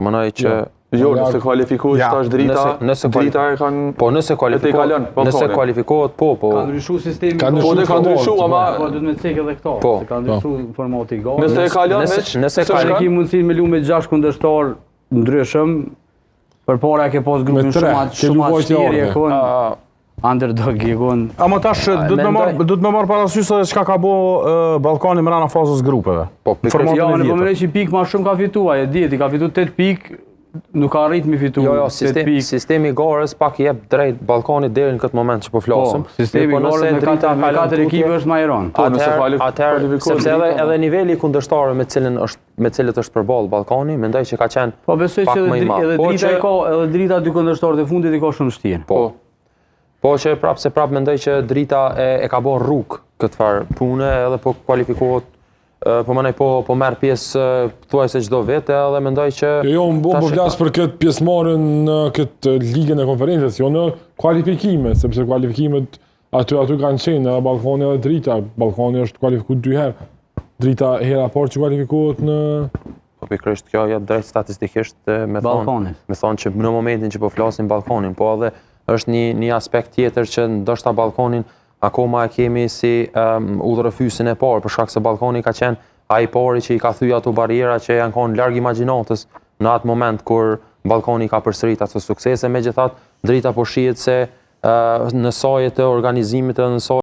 Mënoj që Jo, nëse kualifikohet tash drita, drita e kanë... Po nëse kualifikohet, po. Ka ndryshu sistemi... Po dhe ka ndryshu, ama... Po, du të me cek edhe këto, se ka ndryshu formati i gare. Nëse e kalon, nëse ki mundësi me lu me 6 kundërshtar ndryshëm, për para ke pas grupin shumë ashtjeri e kon... Underdog i kon... Ama tash, du të me marrë parasysh se çka ka bo Ballkani më rana fazës grupeve. Ja, në përmërej që i pik ma shumë ka fitua, e djeti, ka fitu 8 pik, nuk ka rrit mi fitu. Jo, sistemi i garës pak jep drejt Ballkanit deri në këtë moment që po flasëm. Sistemi i garës me 4 ekipe është ma i rënd. Atëherë, sepse edhe niveli kundërshtarë me cilët është përballë Ballkani, mendoj që ka qenë pak më i madh. Edhe drita dy kundërshtarët e fundit i ka shumë vështirë. Po që prapë mendoj që drita e ka bërë rrugë këtë farë pune edhe po kualifikohet, po mënej po merë pjesë thuaj se çdo vete edhe mendoj që... Jo, po flas për këtë pjesëmarrjen në këtë ligën e konferencës, jo në kualifikime, sepse kualifikimet aty kanë qenë edhe Ballkani edhe drita. Ballkani është kualifikuar 2 herë. Drita hera parë që kualifikohet në... Po pikërisht kjo jep drejt statistikisht me thonë që në momentin që po flasim Ballkanin, po edhe është një aspekt tjetër që ndoshta Ballkanin akoma e kemi si udhërrëfysin e parë, për shkak se Ballkani ka qenë ai pari që i ka thyer ato barriera që janë qenë larg imagjinatës në atë moment kur Ballkani ka përsërit ato suksese, megjithatë drita po shihet se në sajët e organizimit edhe në